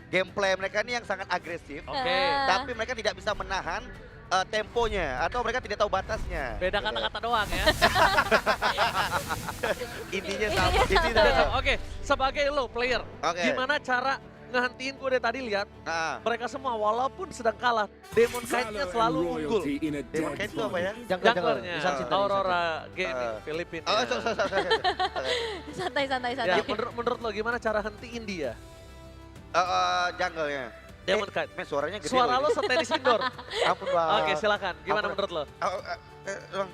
gameplay mereka ini yang sangat agresif. Oke. Tapi mereka tidak bisa menahan temponya atau mereka tidak tahu batasnya. Beda Gitu. kata-kata doang ya. Intinya sama. Intinya Intinya sama. sama. Oke, sebagai lo player, Oke. gimana cara ngehentiin gue dari tadi lihat Nah, mereka semua walaupun sedang kalah, Demon Knight-nya selalu unggul. Demon Knight itu apa ya? Junglernya Bisa cinta, Aurora Gaming Filipina. Oh, sorry. Santai, santai, Ya, santai. menurut lo gimana cara hentiin dia? Jungle-nya. Demon Knight. Men, suaranya gede Suara loh lo setenis indoor. ini. Ampun, Bang. Oke, silakan. Gimana Apa? menurut lo? Bang,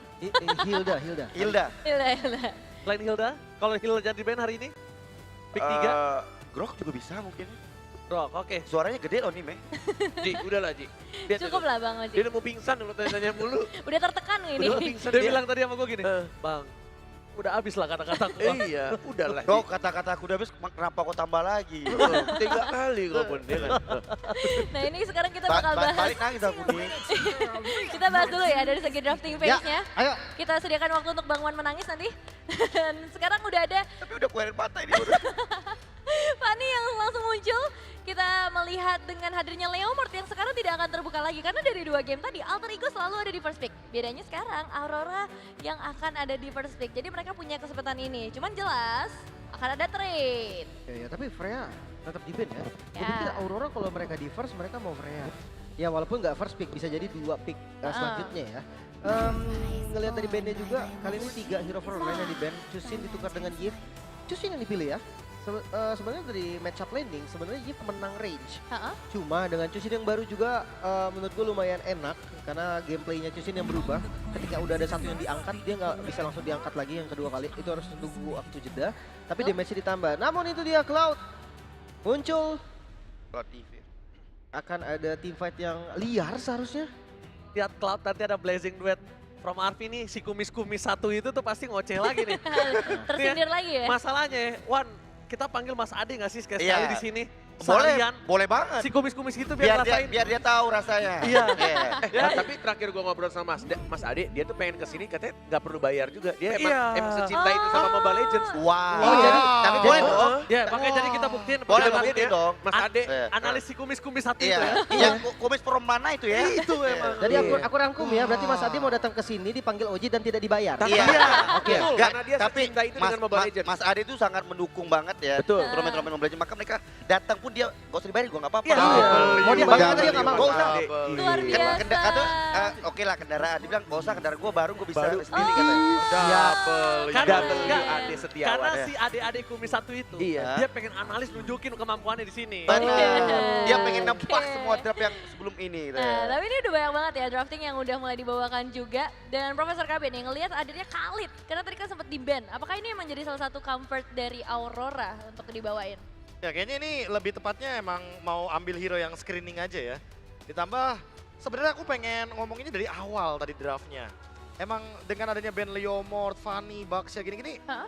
Hilda. Hilda. Gila, gila. Selain Hilda, kalau Hilda jadi band hari ini? Pick 3? Grok juga bisa mungkin. Rock, oke. Suaranya gede loh nih, Me. Ji, udahlah Ji. Cukup lah Bang Dia Oji. udah mau pingsan lu tanya mulu. Udah tertekan ini. Udah mau pingsan Dia bilang tadi sama gue gini, Eh. Bang, udah habis lah kata-kata Iya, udahlah. Dok, kata-kata aku udah habis, kenapa kau tambah lagi? 3 kali kau pun dia kan. Nah ini sekarang kita bakal bahas. Balik nangis aku nih. Kita bahas dulu ya dari segi drafting phase-nya. Ayo. Kita sediakan waktu untuk Bang Wan menangis nanti. Dan sekarang udah ada Tapi udah kuarin patah ini udah. Fanny yang langsung muncul. Kita melihat dengan hadirnya Leomord yang sekarang tidak akan terbuka lagi. Karena dari 2 game tadi, Alter Ego selalu ada di first pick. Bedanya sekarang Aurora yang akan ada di first pick. Jadi mereka punya kesempatan ini. Cuman jelas akan ada trade. Ya, tapi Freya tetap di band ya. Gue Ya. pikir Aurora kalau mereka di first mereka mau Freya. Ya walaupun nggak first pick bisa jadi 2 pick selanjutnya ya. Ngelihat dari bandnya juga kali ini 3 hero frontline yang di band. Chusin ditukar dengan Yif. Chusin yang dipilih ya. Sebenarnya dari matchup landing sebenarnya Yif menang range. Ha-ha. Cuma dengan Chusin yang baru juga menurut gue lumayan enak karena gameplaynya Chusin yang berubah. Ketika udah ada satu yang diangkat dia nggak bisa langsung diangkat lagi yang kedua kali. Itu harus tunggu waktu jeda. Tapi damage-nya ditambah. Namun itu dia Cloud muncul. Kalau TV. Akan ada teamfight yang liar seharusnya. Lihat Cloud nanti ada Blazing Duet from Arvi nih, si kumis-kumis satu itu tuh pasti ngoceh lagi nih. Tersindir lagi ya. Masalahnya, Wan, kita panggil Mas Ade nggak sih sekali Iya. di sini? Boleh, Seharian. boleh banget. Si kumis-kumis gitu Biar biar, rasain. dia tahu rasanya. Iya. Nah, tapi terakhir gua ngobrol sama Mas Ade, dia tuh pengen kesini katanya nggak perlu bayar juga. Dia Iya. emang secinta itu sama Mobile Legends. Wow. Oh, jadi tapi boleh jadi- dong. Ya, makanya jadi kita buktiin. Boleh perdebatannya. buktiin dong. Mas Ade, Analis si kumis-kumis satu itu Iya. ya. Yang kumis from mana itu ya? Itu emang. Jadi Iya. aku rangkum ya, berarti Mas Adi mau datang ke sini dipanggil Oji dan tidak dibayar. Iya. Oke, Enggak, karena dia tapi secinta itu dengan Mobile Legends. Mas Ade itu sangat mendukung banget ya. Betul. Turnamen-turnamen Mobile Legends. Maka mereka datang pun dia gak usah dibayar juga gak apa-apa. Iya. Mau dia bayar dia nggak mau. Gak usah. Luar biasa. Oke lah kendaraan. Dia bilang gak usah kendaraan gue baru gue bisa Baru. sendiri katanya. Karena- Ade Setiawan. Karena ya. si adik-adik kumis satu itu, Iya. dia pengen analis nunjukin kemampuannya di sini. Benar. Dia pengen Oke. nebak semua draft yang sebelum ini. gitu ya. Nah, tapi ini udah banyak banget ya drafting yang udah mulai dibawakan juga. Dan Profesor KB nih ngelihat hadirnya Khalid. Karena tadi kan sempat di-ban. Apakah ini emang jadi salah satu comfort dari Aurora untuk dibawain? Ya kayaknya ini lebih tepatnya emang mau ambil hero yang screening aja ya. Ditambah sebenarnya aku pengen ngomonginnya dari awal tadi draftnya. Emang dengan adanya band Leomord, Fanny, Baxia gini-gini, Hah?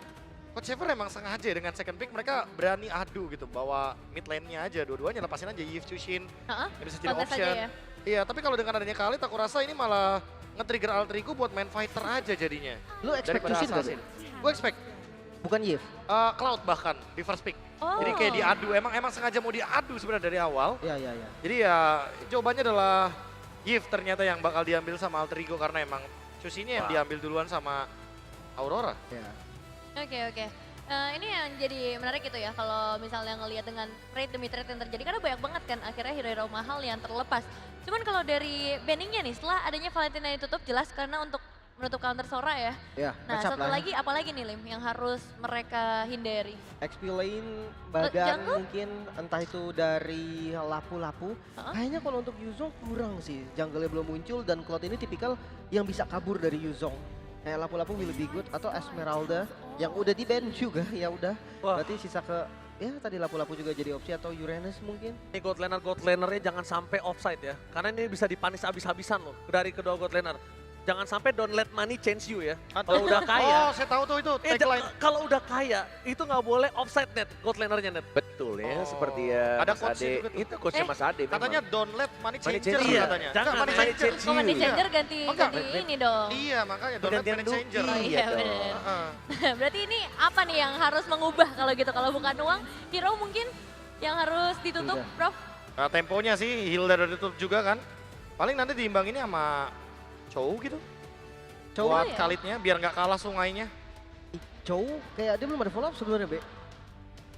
Coach Xavier emang sengaja dengan second pick mereka berani adu gitu. Bawa mid lane-nya aja, dua-duanya lepasin aja Yves Chushin. Heeh. Ini bisa jadi Kontes aja option. ya. Iya, tapi kalau dengan adanya Khalid aku rasa ini malah nge-trigger Alter Ego buat main fighter aja jadinya. Lu expect Daripada Chusin gak? Assassin. Gue expect Bukan Yif. Cloud bahkan di first pick. Oh. Jadi kayak diadu, emang sengaja mau diadu sebenarnya dari awal. Iya, iya, iya. Jadi ya jawabannya adalah Yves ternyata yang bakal diambil sama Alter Ego karena emang Chushinnya yang diambil duluan sama Aurora. Ya. Oke. Ini yang jadi menarik gitu ya kalau misalnya ngelihat dengan trade demi trade yang terjadi karena banyak banget kan akhirnya hero-hero mahal yang terlepas. Cuman kalau dari banningnya nih setelah adanya Valentina ditutup jelas karena untuk menutup counter Sora ya. Ya, Nah matchup satu lah. lagi apa lagi nih Lim yang harus mereka hindari? XP lane, badan jungle? mungkin entah itu dari lapu-lapu. Heeh. Kayaknya kalau untuk Yuzong kurang sih. Jungle-nya belum muncul dan Cloud ini tipikal yang bisa kabur dari Yuzong. Kayak lapu-lapu will be good atau Esmeralda yang udah di ban juga ya udah. Wah. Berarti sisa ke ya tadi lapu-lapu juga jadi opsi atau Uranus mungkin. Ini god lanernya jangan sampai offside ya. Karena ini bisa dipanis habis-habisan loh dari kedua god laner. Jangan sampai don't let money change you ya. Kalau udah kaya, Oh, saya tahu tuh itu eh, tagline. kalau udah kaya itu nggak boleh offside net god lanernya net. Betul ya, Oh. seperti ya Ada Mas quotes Ade. juga tuh. Itu coachnya Mas Ade memang. Katanya don't let money Money changer changer. katanya. Jangan, Enggak, money money changer. changer. Kok money Iya. changer ganti Enggak, ini dong. Iya, makanya don't let Gantian money dulu. changer. Oh, Iya iya dong. Heeh. Berarti ini apa nih yang harus mengubah kalau gitu? Kalau bukan uang, hero mungkin yang harus ditutup, Hilda. Prof? Nah, temponya sih, Hilda udah ditutup juga kan. Paling nanti diimbanginnya sama Chow gitu. Chow Buat ya? Khalidnya biar nggak kalah sungainya. Chow kayak dia belum ada follow up sebenarnya, Be.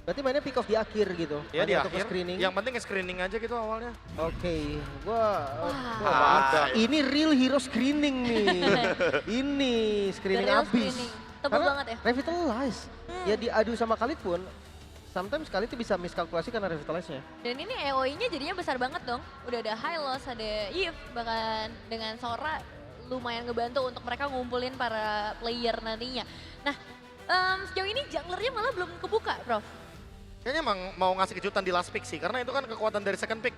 Berarti mainnya pick off di akhir gitu. Ya di Hanya untuk akhir. screening. Yang penting screening aja gitu awalnya. Oke, gua Ada. ini real hero screening nih. Ini screening The real abis. screening. Tebel Karena banget ya? Revitalize. Ya diadu sama Khalid pun, sometimes Khalid itu bisa miskalkulasi karena revitalize-nya. Dan ini EOI-nya jadinya besar banget dong. Udah ada Hylos, ada Yves, bahkan dengan Sora lumayan ngebantu untuk mereka ngumpulin para player nantinya. Nah, sejauh ini junglernya malah belum kebuka, Prof. Kayaknya emang mau ngasih kejutan di last pick sih, karena itu kan kekuatan dari second pick.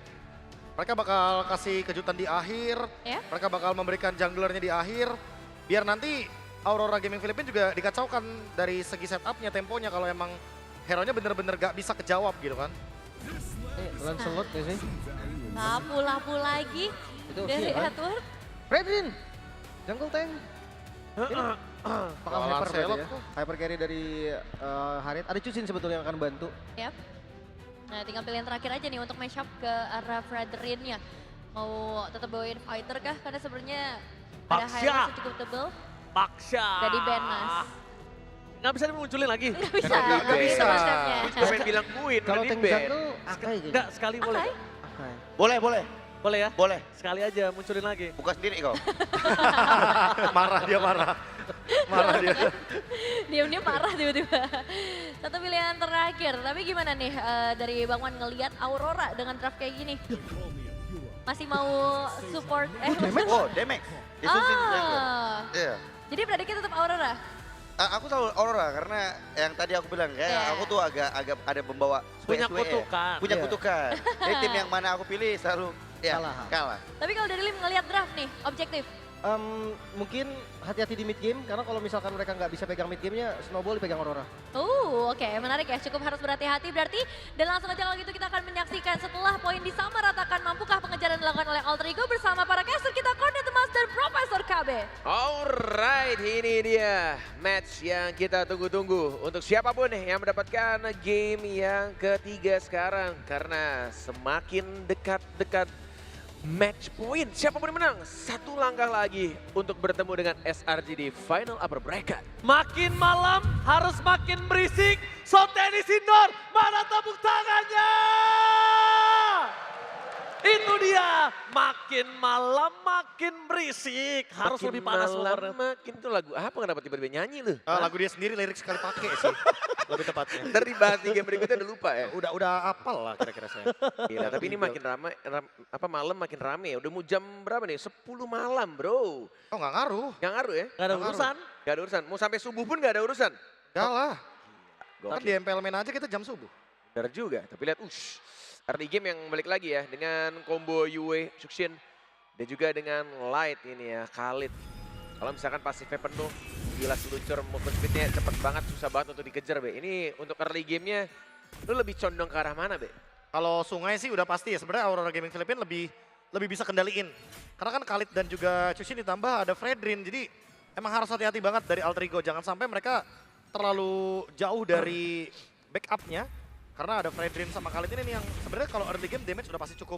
Mereka bakal kasih kejutan di akhir, Ya. mereka bakal memberikan junglernya di akhir, biar nanti Aurora Gaming Philippines juga dikacaukan dari segi setupnya, temponya kalau emang hero-nya bener-bener gak bisa kejawab gitu kan. Lancelot ya sih. Lapu-lapu lagi Itu dari kan? Edward. Fredrin, jungle tank. Bakal Kalau hyper Lancelot berarti ya. tuh. Hyper carry dari Harriet. Ada Cusin sebetulnya yang akan bantu. Yap. Nah, tinggal pilihan terakhir aja nih untuk mashup ke arah Fredrin-nya. Mau tetap bawain fighter kah? Karena sebenarnya ada Baksya. Hylos yang cukup tebel. Paksha. Udah di-ban, Mas. Nggak bisa dimunculin lagi. Nggak bisa, Nggak nggak bisa bisa. step-stepnya. Gue juga pengen bilang Queen, Kalau udah tank di-ban. jungle, Akai kayaknya. Enggak, sekali boleh. Akai? Kok. Akai. Boleh, boleh. Boleh ya? Boleh. Sekali aja munculin lagi. Buka sendiri kau. Marah dia marah. Marah dia. Diam-diam marah tiba-tiba. Satu pilihan terakhir, tapi gimana nih dari Bang Wan ngelihat Aurora dengan draft kayak gini? Masih mau support? Oh, damage. Disusun jungle. Ah, Iya. jadi prediksi tetap Aurora? Aku tahu Aurora karena yang tadi aku bilang kayak Iya. aku tuh agak ada membawa Punya SWE. kutukan. Punya Iya. kutukan. Jadi tim yang mana aku pilih selalu ya kalah. Tapi kalau dari Lim ngelihat draft nih, objektif. Mungkin hati-hati di mid game karena kalau misalkan mereka nggak bisa pegang mid gamenya, Snowball dipegang Aurora. Oke, menarik ya. Cukup harus berhati-hati berarti. Dan langsung aja kalau gitu kita akan menyaksikan setelah poin disamaratakan, mampukah pengejaran dilakukan oleh Alter Ego bersama para caster kita, Cornet Mas dan Profesor KB. Alright, ini dia match yang kita tunggu-tunggu untuk siapapun nih yang mendapatkan game yang ketiga sekarang. Karena semakin dekat-dekat match point, siapapun yang menang, satu langkah lagi untuk bertemu dengan SRG di final upper bracket. Makin malam harus makin berisik. So tenis indoor, mana tepuk tangannya? Itu dia, makin malam makin berisik. Harus Makin lebih panas malam, warnet. makin tuh lagu apa kenapa tiba-tiba nyanyi lu? Lagu dia sendiri lirik sekali pakai sih. Lebih tepatnya. Ntar dibahas di game berikutnya udah lupa ya. Udah apal lah kira-kira saya. Gila, tapi ini makin ramai, malam makin rame ya. Udah mau jam berapa nih? 10 malam bro. Oh nggak ngaruh. Gak ngaruh ya? Gak ada Nggak urusan. Gak ada urusan. Mau sampai subuh pun gak ada urusan. Gak lah. Kan Gokil. di MPL main aja kita jam subuh. Benar juga. Tapi lihat, early game yang balik lagi ya. Dengan combo Yue, Xuxin. Dan juga dengan Light ini ya, Khalid. Kalau misalkan pasifnya penuh, gila seluncur, movement speednya cepet banget, susah banget untuk dikejar, Be. Ini untuk early gamenya, lu lebih condong ke arah mana, Be? Kalau sungai sih udah pasti ya. Sebenarnya Aurora Gaming Philippines lebih bisa kendaliin. Karena kan Khalid dan juga Cusin ditambah ada Fredrin. Jadi emang harus hati-hati banget dari Alter Ego. Jangan sampai mereka terlalu jauh dari backupnya. Karena ada Fredrin sama Khalid ini nih yang sebenarnya kalau early game damage udah pasti cukup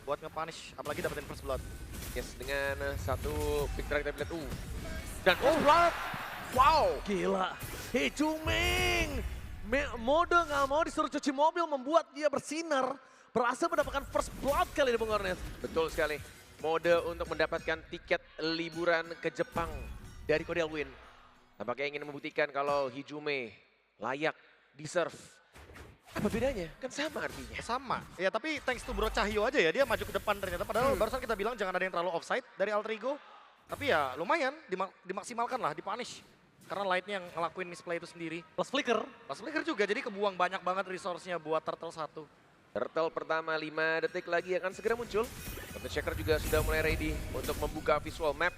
buat nge-punish, apalagi dapetin first blood. Yes, dengan satu pick track kita lihat, dan first blood. Wow. Gila, Hejuming. Mode nggak mau disuruh cuci mobil membuat dia bersinar. Berhasil mendapatkan first blood kali ini Bung Cornet. Betul sekali. Mode untuk mendapatkan tiket liburan ke Jepang dari Kodel Win. Tampaknya ingin membuktikan kalau Hijume layak, deserve. Apa bedanya? Kan sama artinya. Sama. Ya tapi thanks to Bro Cahyo aja ya, dia maju ke depan ternyata. Padahal barusan kita bilang jangan ada yang terlalu offside dari Alter Ego. Tapi ya lumayan, dimaksimalkan lah, dipunish. Karena Lightnya yang ngelakuin misplay itu sendiri. Plus flicker. Pas flicker juga, jadi kebuang banyak banget resource-nya buat Turtle 1. Turtle pertama 5 detik lagi akan segera muncul. Untuk Shaker juga sudah mulai ready untuk membuka visual map.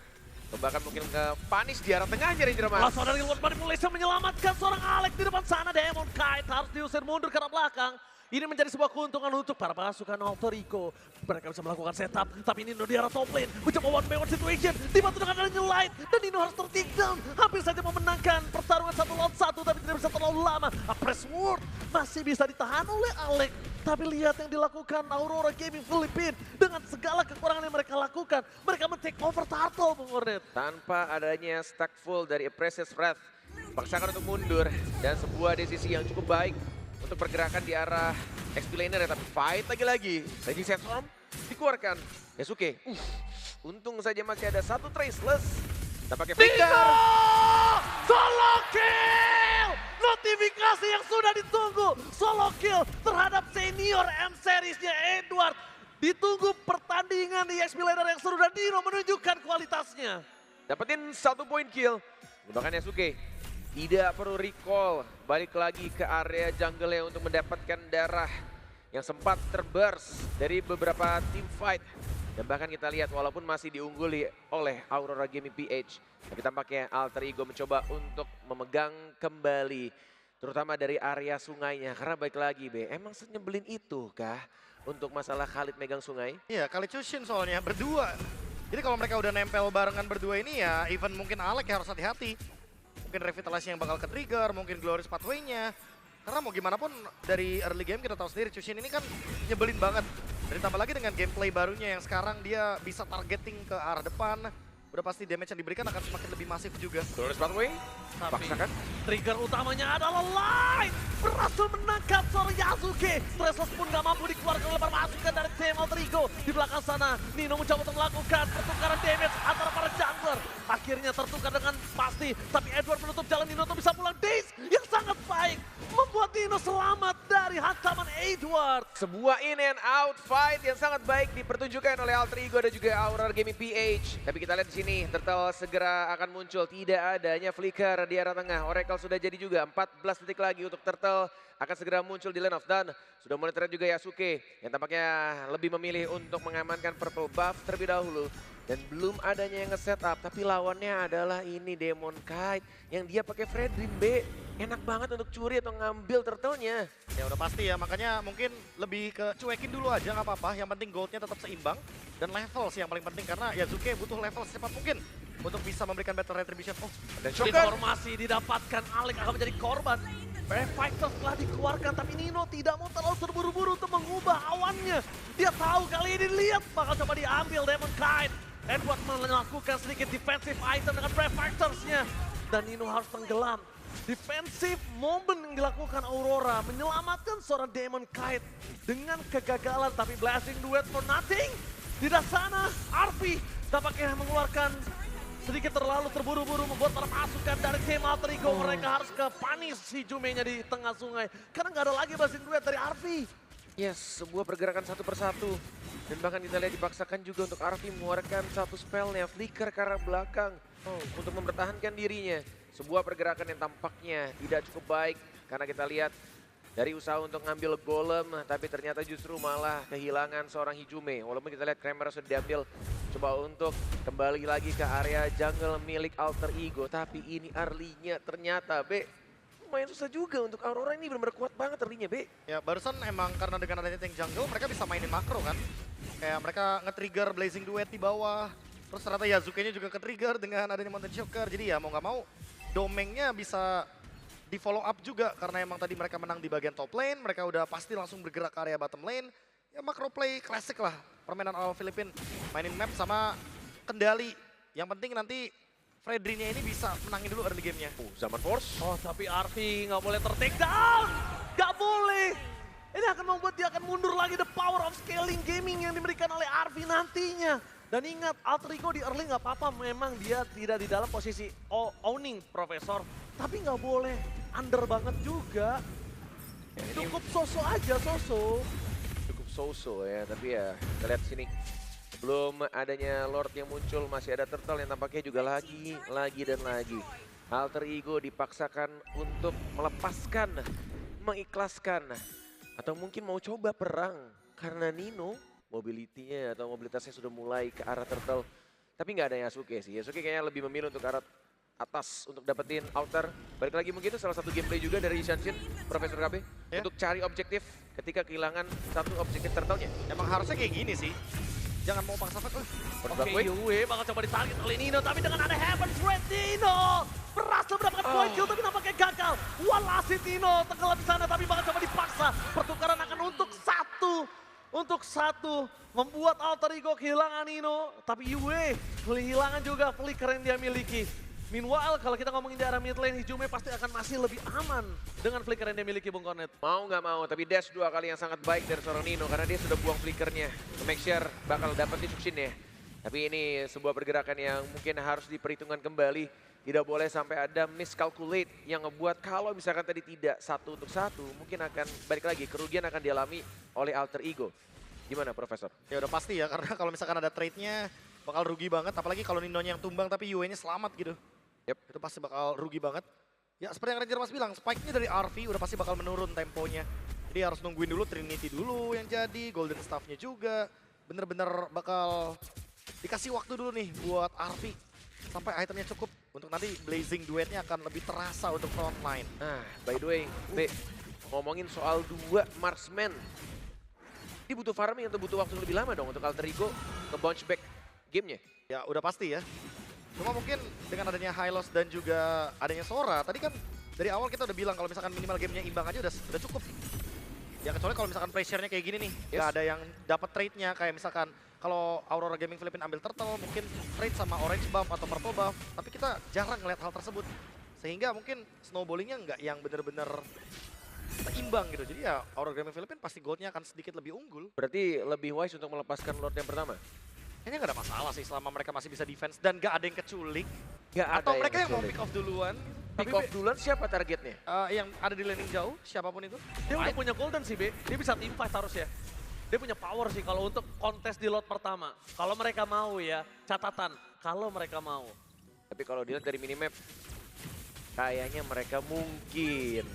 Bahkan mungkin ke-punish di arah tengahnya Ranger Mas. Langsung dari Lord Manipulation menyelamatkan seorang Alex di depan sana. Demon Kite harus diusir mundur ke arah belakang. Ini menjadi sebuah keuntungan untuk para pasukan Alter Ego. Mereka bisa melakukan setup, tapi Nino di arah top lane. Mencoba one by one situation, dibantu dengan adanya Light. Dan Nino harus ter-take down. Hampir saja memenangkan pertarungan 1 lawan 1, tapi tidak bisa terlalu lama. Press Ward masih bisa ditahan oleh Alex. Tapi lihat yang dilakukan Aurora Gaming Philippines. Dengan segala kekurangan yang mereka lakukan, mereka men-take over Turtle, Bung Hornet. Tanpa adanya stack full dari Precious Wrath, paksakan untuk mundur dan sebuah desisi yang cukup baik untuk pergerakan di arah XP laner ya, tapi fight lagi-lagi. Raging Sandstorm dikeluarkan. Yasuke, untung saja masih ada satu Traceless. Kita pakai Flicker. Solo kill! Notifikasi yang sudah ditunggu. Solo kill terhadap senior M-Series-nya Edward. Ditunggu pertandingan di XP laner yang seru dan Dino menunjukkan kualitasnya. Dapetin 1 poin kill. Bahkan Yasuke tidak perlu recall, balik lagi ke area jungle-nya untuk mendapatkan darah yang sempat terburst dari beberapa team fight. Dan bahkan kita lihat walaupun masih diungguli oleh Aurora Gaming PH, tapi tampaknya Alter Ego mencoba untuk memegang kembali, terutama dari area sungainya. Karena baik lagi emang senyebelin itu kah untuk masalah Khalid megang sungai? Iya, kali Chushin soalnya berdua. Jadi kalau mereka udah nempel barengan berdua ini ya, even mungkin Alek harus hati-hati. Mungkin revitalisasi yang bakal ke-trigger, mungkin Glorious Pathway-nya. Karena mau gimana pun dari early game kita tahu sendiri Chushin ini kan nyebelin banget. Dan ditambah lagi dengan gameplay barunya yang sekarang dia bisa targeting ke arah depan. Udah pasti damage yang diberikan akan semakin lebih masif juga. Glorious Pathway, Tapi paksakan. trigger utamanya adalah Light. Berhasil menangkap seorang Yasuke. Traceless pun gak mampu dikeluarkan oleh para pasukan dari tim Alter Ego. Di belakang sana, Nino mencoba untuk melakukan pertukaran damage antara para jungler. Akhirnya tertukar dengan pasti. Tapi Edward menutup jalan Nino untuk bisa pulang. Daze yang sangat baik. Membuat Nino selamat dari hantaman Edward. Sebuah in and out fight yang sangat baik dipertunjukkan oleh Alter Ego dan juga Aurora Gaming PH. Tapi kita lihat di sini, Turtle segera akan muncul. Tidak adanya flicker di arah tengah. Oracle sudah jadi juga. 14 detik lagi untuk Turtle akan segera muncul di lane of dan sudah mulai terlihat juga Yasuke yang tampaknya lebih memilih untuk mengamankan purple buff terlebih dahulu. Dan belum adanya yang nge-setup, tapi lawannya adalah ini Demon Kite yang dia pakai Fredrin B. Enak banget untuk curi atau ngambil turtle-nya. Ya udah pasti ya, makanya mungkin lebih ke cuekin dulu aja nggak apa-apa. Yang penting goldnya tetap seimbang dan level sih yang paling penting karena Yasuke butuh level secepat mungkin untuk bisa memberikan battle retribution. Oh, Dan shotgun. Informasi didapatkan, Alec akan menjadi korban. Brave Fighters telah dikeluarkan, tapi Nino tidak mau terlalu terburu-buru untuk mengubah awannya. Dia tahu kali ini, lihat bakal coba diambil Demon Kite. Edward melakukan sedikit defensive item dengan Brave Fighters-nya. Dan Nino harus tenggelam. Defensive moment yang dilakukan Aurora menyelamatkan seorang Demon Kite dengan kegagalan, tapi blasting duet for nothing. Tidak sana, Arfi tampaknya mengeluarkan sedikit terlalu terburu-buru membuat para pasukan dari tim Alter Ego mereka harus ke panis si Jume-nya di tengah sungai. Karena nggak ada lagi blasting duet dari Arfi. Yes, sebuah pergerakan satu persatu. Dan bahkan kita lihat dipaksakan juga untuk Arfi mengeluarkan satu spellnya, Flicker ke arah belakang. Untuk mempertahankan dirinya. Sebuah pergerakan yang tampaknya tidak cukup baik. Karena kita lihat dari usaha untuk ngambil golem, tapi ternyata justru malah kehilangan seorang Hijume. Walaupun kita lihat Kramer sudah diambil, coba untuk kembali lagi ke area jungle milik Alter Ego. Tapi ini early-nya ternyata, lumayan susah juga untuk Aurora ini benar-benar kuat banget early-nya, ya barusan emang karena dengan adanya tank jungle mereka bisa mainin makro kan. Kayak mereka nge-trigger Blazing Duet di bawah. Terus ternyata Yasuke-nya juga ke-trigger dengan adanya Mountain Shocker. Jadi ya mau nggak mau Domeng-nya bisa di follow up juga karena emang tadi mereka menang di bagian top lane, mereka udah pasti langsung bergerak ke area bottom lane. Ya macro play klasik lah, permainan awal Filipin, mainin map sama kendali. Yang penting nanti Fredrin-nya ini bisa menangin dulu early game-nya. Zaman Force. Oh, tapi Arfi nggak boleh ter-take down. Nggak boleh. Ini akan membuat dia akan mundur lagi, the power of scaling gaming yang diberikan oleh Arfi nantinya. Dan ingat, Alter Ego di early nggak apa-apa, memang dia tidak di dalam posisi owning Profesor. Tapi nggak boleh under banget juga. Cukup so-so aja, so-so. Cukup so-so ya, tapi ya kita lihat sini. Belum adanya Lord yang muncul, masih ada Turtle yang tampaknya juga lagi dan lagi. Alter Ego dipaksakan untuk melepaskan, mengikhlaskan. Atau mungkin mau coba perang karena Nino mobility-nya atau mobilitasnya sudah mulai ke arah Turtle. Tapi nggak ada Yasuke sih. Yasuke kayaknya lebih memilih untuk arah atas untuk dapetin outer. Balik lagi mungkin itu salah satu gameplay juga dari Shanshin, Profesor KB. Ya. Untuk cari objektif ketika kehilangan satu objektif turtle-nya. Emang harusnya kayak gini sih. Jangan mau paksa fight. Oke, Yue bakal coba ditarget oleh Nino, tapi dengan ada Heaven's Red, Nino berhasil mendapatkan point kill, tapi nampaknya gagal. Walasit Nino tenggelam di sana, tapi bakal coba dipaksa. Pertukaran akan untuk satu, membuat Alter Ego kehilangan Nino, tapi Yue kehilangan juga flicker yang dia miliki. Meanwhile, kalau kita ngomongin di arah mid lane, Hijume pasti akan masih lebih aman dengan flicker yang dia miliki, Bung Kornet. Mau nggak mau, tapi dash 2 kali yang sangat baik dari seorang Nino karena dia sudah buang flickernya. Make sure bakal dapat di Sukshin ya. Tapi ini sebuah pergerakan yang mungkin harus diperhitungkan kembali. Tidak boleh sampai ada miscalculate yang ngebuat kalau misalkan tadi tidak 1-1, mungkin akan balik lagi, kerugian akan dialami oleh Alter Ego. Gimana, Profesor? Ya udah pasti ya, karena kalau misalkan ada trade-nya bakal rugi banget. Apalagi kalau Ninonya yang tumbang tapi Yue-nya selamat gitu. Yep. Itu pasti bakal rugi banget. Ya seperti yang Ranger Mas bilang, spike-nya dari RV udah pasti bakal menurun temponya. Jadi harus nungguin dulu Trinity dulu yang jadi, Golden Staff-nya juga. Bener-bener bakal dikasih waktu dulu nih buat RV. Sampai itemnya cukup untuk nanti Blazing duetnya akan lebih terasa untuk frontline. Nah, by the way, B, ngomongin soal 2 marksman. Ini butuh farming atau butuh waktu lebih lama dong untuk Alter Ego nge-bounce back gamenya? Ya udah pasti ya. Cuma mungkin dengan adanya Hylos dan juga adanya Sora, tadi kan dari awal kita udah bilang kalau misalkan minimal gamenya imbang aja udah cukup. Ya kecuali kalau misalkan pressure-nya kayak gini nih, nggak ada yang dapat trade-nya kayak misalkan kalau Aurora Gaming Philippines ambil turtle mungkin trade sama orange buff atau purple buff, tapi kita jarang ngeliat hal tersebut. Sehingga mungkin snowballingnya nggak yang bener-bener seimbang gitu. Jadi ya Aurora Gaming Philippines pasti goldnya akan sedikit lebih unggul. Berarti lebih wise untuk melepaskan Lord yang pertama? Kayaknya nggak ada masalah sih selama mereka masih bisa defense dan nggak ada yang keculik. Nggak ada Atau mereka yang mau keculik. pick off duluan. Pick off duluan siapa targetnya? Yang ada di landing jauh, siapapun itu. Dia udah punya golden sih, Be. Dia bisa team fight harusnya. Dia punya power sih kalau untuk kontes di lot pertama. Kalau mereka mau ya, catatan. Kalau mereka mau. Tapi kalau dilihat dari minimap, kayaknya mereka mungkin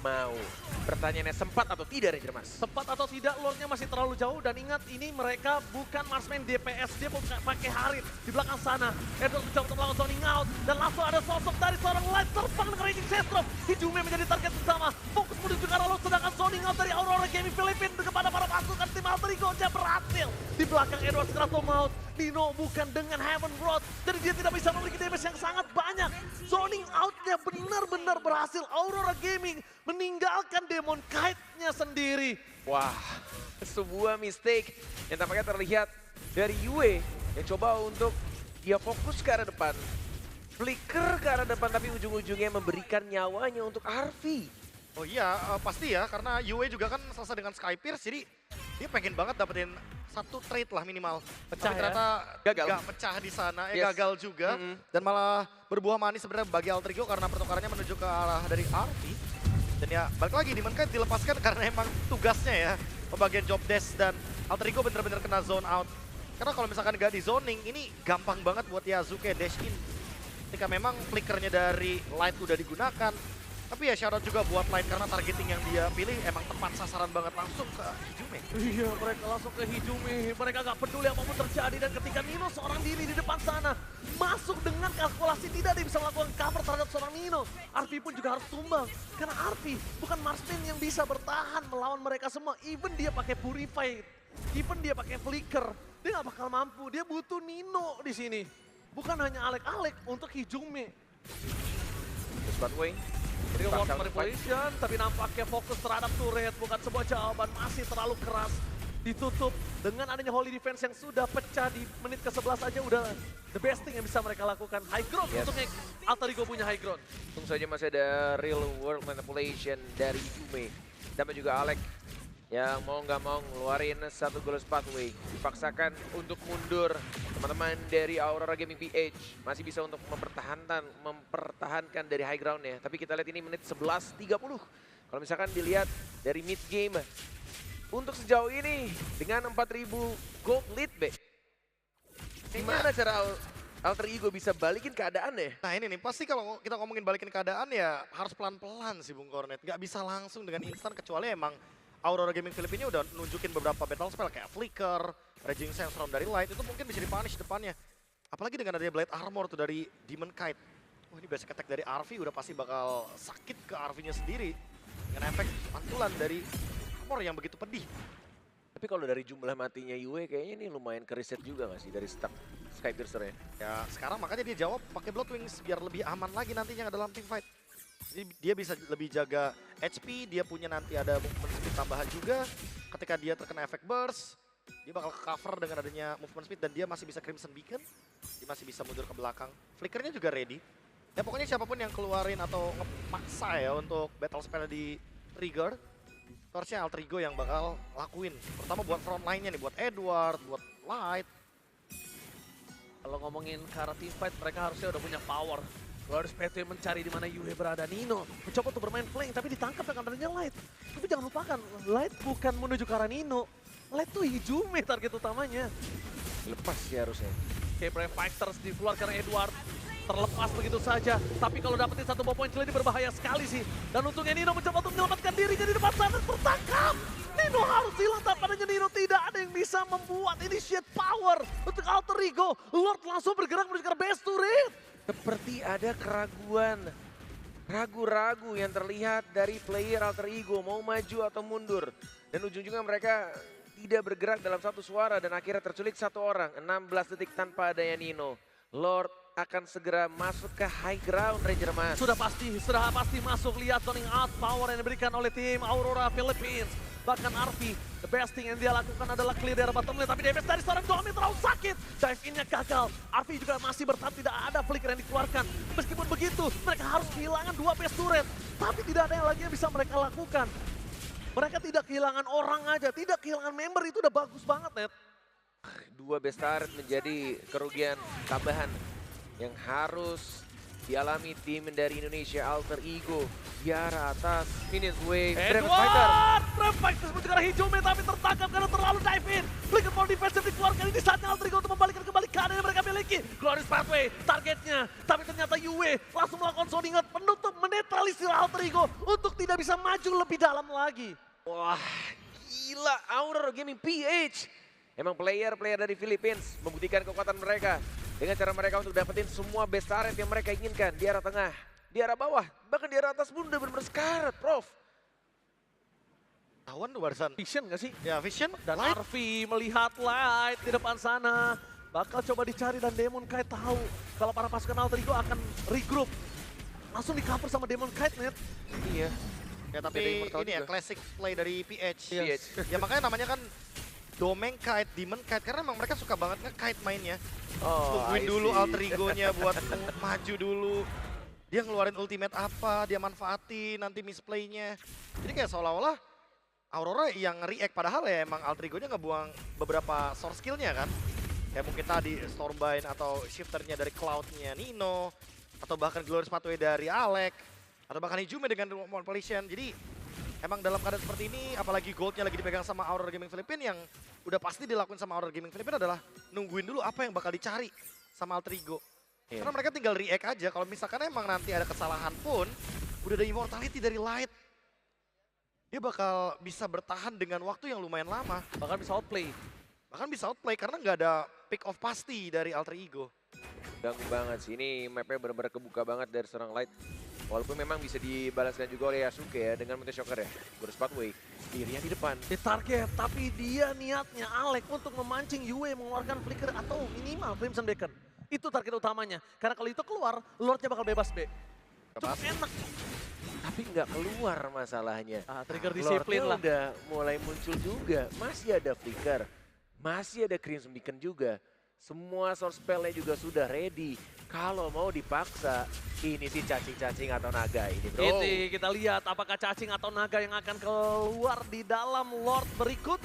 mau. Pertanyaannya sempat atau tidak Ranger Mas? Sempat atau tidak, Lordnya masih terlalu jauh. Dan ingat, ini mereka bukan marksman DPS. Dia bukan pakai Harit di belakang sana. Edward mencoba untuk melakukan zoning out. Dan langsung ada sosok dari seorang light terbang dengan Raging Sandstrom. Hijume menjadi target utama. Fokus menuju ke arah Lord, sedangkan zoning out dari Aurora Gaming Philippines kepada para pasukan tim Alter Ego-nya berhasil. Di belakang Edward segera out. Nino bukan dengan Heaven Rod. Jadi dia tidak bisa memiliki damage yang sangat banyak. Zoning out-nya benar-benar berhasil. Aurora Gaming meninggalkan Demon Kite-nya sendiri. Wah, sebuah mistake yang tampaknya terlihat dari Yue yang coba untuk dia fokus ke arah depan. Flicker ke arah depan tapi ujung-ujungnya memberikan nyawanya untuk Arvi. Oh iya, pasti ya, karena Yue juga kan selesai dengan Sky Pierce, jadi dia pengen banget dapetin satu trade lah minimal. Pecah Tapi ya? ternyata Gagal. gak pecah di sana, Yes. gagal juga. Dan malah berbuah manis sebenarnya bagi Alter Ego karena pertukarannya menuju ke arah dari Arvi. Dan ya balik lagi, Demon Kite dilepaskan karena emang tugasnya ya, pembagian job desk dan Alter Ego bener-bener kena zone out. Karena kalau misalkan gak di zoning, ini gampang banget buat Yasuke dash in. Ketika memang flickernya dari Light udah digunakan, tapi ya shoutout juga buat Light karena targeting yang dia pilih emang tepat sasaran banget langsung ke Hijume. Iya, mereka langsung ke Hijume. Mereka gak peduli apapun terjadi. Dan ketika Nino seorang diri di depan sana, masuk dengan kalkulasi tidak dia bisa melakukan cover terhadap seorang Nino. Arvi pun juga harus tumbang. Karena Arvi bukan marksman yang bisa bertahan melawan mereka semua. Even dia pakai Purify, even dia pakai Flicker, dia gak bakal mampu. Dia butuh Nino di sini. Bukan hanya Alek-Alek untuk Hijume. Spotway. Real World Bakal Manipulation, tapi nampaknya fokus terhadap turret bukan sebuah jawaban, masih terlalu keras. Ditutup dengan adanya Holy Defense yang sudah pecah di menit ke-11 aja udah the best thing yang bisa mereka lakukan. High ground untungnya Alter Ego punya high ground. Tentu saja masih ada Real World Manipulation dari Yume. Dan juga Alek yang mau nggak mau ngeluarin satu goal pathway. Dipaksakan untuk mundur. Teman-teman dari Aurora Gaming PH masih bisa untuk mempertahankan dari high ground-nya. Tapi kita lihat ini menit 11.30. Kalau misalkan dilihat dari mid game. Untuk sejauh ini dengan 4.000 gold lead, Be. Gimana cara Alter Ego bisa balikin keadaannya? Nah ini nih, pasti kalau kita ngomongin balikin keadaan ya harus pelan-pelan sih Bung Kornet. Gak bisa langsung dengan instan kecuali emang Aurora Gaming Philippines udah nunjukin beberapa battle spell kayak Flicker, Raging Sandstorm dari Light, itu mungkin bisa dipunish depannya. Apalagi dengan adanya Blade Armor tuh dari Demon Kite. Oh, ini basic attack dari Arvi udah pasti bakal sakit ke Arvinya sendiri. Dengan efek pantulan dari armor yang begitu pedih. Tapi kalau dari jumlah matinya Yue kayaknya ini lumayan keriset juga nggak sih dari stack Skypiercer ya? Ya sekarang makanya dia jawab pakai Bloodwings biar lebih aman lagi nantinya dalam team fight. Jadi dia bisa lebih jaga HP, dia punya nanti ada movement speed tambahan juga. Ketika dia terkena efek burst, dia bakal cover dengan adanya movement speed dan dia masih bisa Crimson Beacon. Dia masih bisa mundur ke belakang. Flickernya juga ready. Ya pokoknya siapapun yang keluarin atau ngemaksa ya untuk battle spell di trigger, itu harusnya Alter Ego yang bakal lakuin. Terutama buat front line-nya nih, buat Edward, buat Light. Kalau ngomongin ke arah team fight, mereka harusnya udah punya power. Glorious Pathway mencari di mana Yue berada. Nino mencoba untuk bermain flank, tapi ditangkap dengan adanya Light. Tapi jangan lupakan, Light bukan menuju ke arah Nino. Light tuh Hijume target utamanya. Lepas sih harusnya. Oke, Brave Fighters dikeluarkan Edward. Terlepas begitu saja. Tapi kalau dapetin satu ball point kill ini berbahaya sekali sih. Dan untungnya Nino mencoba untuk menyelamatkan dirinya di depan sana. Tertangkap! Nino harus hilang, tampaknya Nino tidak ada yang bisa membuat initiate power untuk Alter Ego. Lord langsung bergerak menuju ke base turret. Seperti ada keraguan. Ragu-ragu yang terlihat dari player Alter Ego mau maju atau mundur. Dan ujung-ujungnya mereka tidak bergerak dalam satu suara dan akhirnya terculik satu orang. 16 detik tanpa adanya Nino. Lord akan segera masuk ke high ground Ranger Mas. Sudah pasti masuk. Lihat zoning out power yang diberikan oleh tim Aurora Philippines. Bahkan Arvi, the best thing yang dia lakukan adalah clear dari bottom lane. Tapi damage dari seorang Domi terlalu sakit. Dive in-nya gagal. Arvi juga masih bertahan, tidak ada flicker yang dikeluarkan. Meskipun begitu, mereka harus kehilangan 2 base turret. Tapi tidak ada yang lagi yang bisa mereka lakukan. Mereka tidak kehilangan orang aja, tidak kehilangan member, itu udah bagus banget, Net. 2 base turret menjadi kerugian tambahan yang harus dialami tim dari Indonesia Alter Ego. Yara atas, Phoenix Wave, Dragon Fighter. Dragon Fighter menuju ke arah Hijume tapi tertangkap karena terlalu dive in. Flicker for defensive dikeluarkan, ini saatnya Alter Ego untuk membalikkan kembali keadaan yang mereka miliki. Glorious Pathway targetnya, tapi ternyata Yue langsung melakukan zoning out penutup menetralisir Alter Ego untuk tidak bisa maju lebih dalam lagi. Wah, gila Aurora Gaming PH. Emang player-player dari Philippines membuktikan kekuatan mereka dengan cara mereka untuk dapetin semua base turret yang mereka inginkan di arah tengah, di arah bawah, bahkan di arah atas pun udah benar-benar sekarat, Prof. Tawan tuh barusan. Vision gak sih? Ya Vision Dan Light. Arvi melihat Light di depan sana. Bakal coba dicari dan Demon Kite tahu kalau para pasukan Alter Ego akan regroup. Langsung di-cover sama Demon Kite, Net. Iya. Ya tapi Ada Immortal ini ya juga. classic play dari PH. PH. Ya makanya namanya kan Domain Kite, Demon Kite, karena emang mereka suka banget nge-kite mainnya. Tungguin I dulu see. Alter Ego-nya buat maju dulu. Dia ngeluarin ultimate apa, dia manfaatin nanti misplay-nya. Jadi kayak seolah-olah Aurora yang react, padahal ya emang Alter Ego-nya ngebuang beberapa source skill-nya kan. Kayak mungkin tadi Stormbind atau shifter-nya dari Cloud-nya Nino, atau bahkan Glorious Pathway dari Alec, atau bahkan Hijume dengan Manipulation. Jadi emang dalam keadaan seperti ini, apalagi goldnya lagi dipegang sama Aurora Gaming Philippines, yang udah pasti dilakuin sama Aurora Gaming Philippines adalah nungguin dulu apa yang bakal dicari sama Alter Ego. Iya. Karena mereka tinggal react aja, kalau misalkan emang nanti ada kesalahan pun, udah ada immortality dari Light. Dia bakal bisa bertahan dengan waktu yang lumayan lama. Bahkan bisa outplay. Bahkan bisa outplay karena nggak ada pick off pasti dari Alter Ego. Ganggu banget sih, ini mapnya benar-benar kebuka banget dari seorang Light. Walaupun memang bisa dibalaskan juga oleh Yasuke ya dengan Meteor Shocker ya. Glorious Pathway, dirinya di depan. Di target, tapi dia niatnya Alec untuk memancing Yue mengeluarkan flicker atau minimal Crimson Beacon. Itu target utamanya. Karena kalau itu keluar, Lordnya bakal bebas, B. Cukup enak. Tapi nggak keluar masalahnya. Trigger Lordnya disiplin lah. udah mulai muncul juga. Masih ada flicker, masih ada Crimson Beacon juga. Semua source spell-nya juga sudah ready. Kalau mau dipaksa, ini sih cacing-cacing atau naga ini, bro. Ini kita lihat apakah cacing atau naga yang akan keluar di dalam Lord berikut.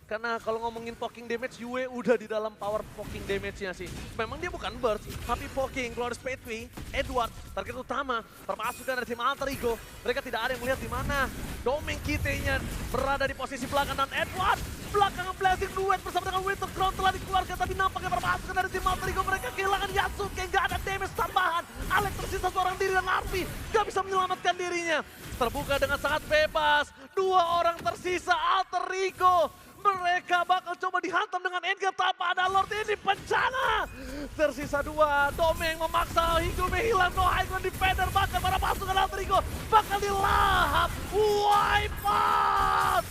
Karena kalau ngomongin poking damage, Yue udah di dalam power poking damage-nya sih. Memang dia bukan burst, tapi poking. Glorious Pathway, Edward, target utama. Perpasukan dari tim Alter Ego. Mereka tidak ada yang melihat di mana Domain Kite-nya berada di posisi belakang. Dan Edward, belakangan Blazing Duet bersama dengan Winter Crown telah dikeluarkan. Tapi nampaknya perpasukan dari tim Alter Ego, mereka kehilangan Yasuke. Nggak ada damage tambahan. Alex tersisa seorang diri dan Arvi nggak bisa menyelamatkan dirinya. Terbuka dengan sangat bebas. 2 orang tersisa Alter Ego. Mereka bakal coba dihantam dengan Edgar tanpa ada Lord ini bencana. Tersisa 2, Domeng memaksa Higume hilang, no Icon Defender bahkan para pasukan Alter Ego bakal dilahap. Wipe out!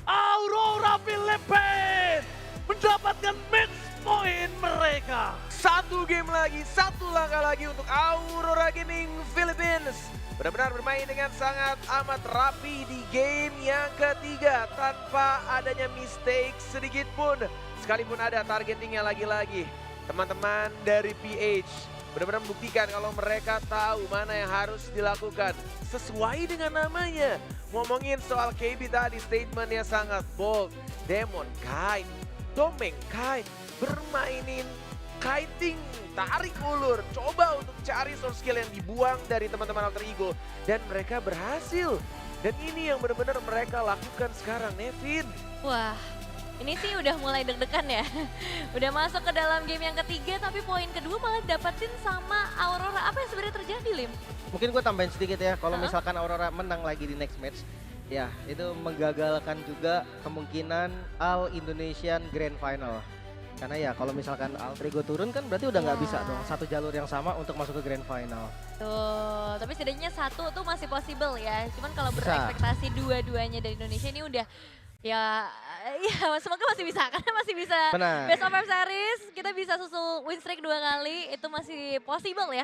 Aurora Philippines mendapatkan match point mereka. Satu game lagi, satu langkah lagi untuk Aurora Gaming Philippines. Benar-benar bermain dengan sangat amat rapi di game yang ketiga tanpa adanya mistake sedikit pun. Sekalipun ada targetingnya lagi-lagi. Teman-teman dari PH benar-benar membuktikan kalau mereka tahu mana yang harus dilakukan. Sesuai dengan namanya. Ngomongin soal KB tadi, statementnya sangat bold. Demon Kite, Domeng Kite, bermainin kiting, tarik ulur, coba untuk cari source skill yang dibuang dari teman-teman Alter Ego. Dan mereka berhasil. Dan ini yang benar-benar mereka lakukan sekarang, Nevin. Wah, ini sih udah mulai deg-degan ya. Udah masuk ke dalam game yang ketiga tapi poin kedua malah dapetin sama Aurora. Apa yang sebenarnya terjadi, Lim? Mungkin gue tambahin sedikit ya, kalau misalkan Aurora menang lagi di next match, ya itu menggagalkan juga kemungkinan All Indonesian Grand Final. Karena ya kalau misalkan Alter Ego turun kan berarti udah nggak bisa dong satu jalur yang sama untuk masuk ke Grand Final. Tuh, tapi setidaknya satu tuh masih possible ya. Cuman kalau Bisa. berekspektasi dua-duanya dari Indonesia ini udah ya semoga masih bisa karena masih bisa Benar. best of 5 series, kita bisa susul win streak 2 kali, itu masih possible ya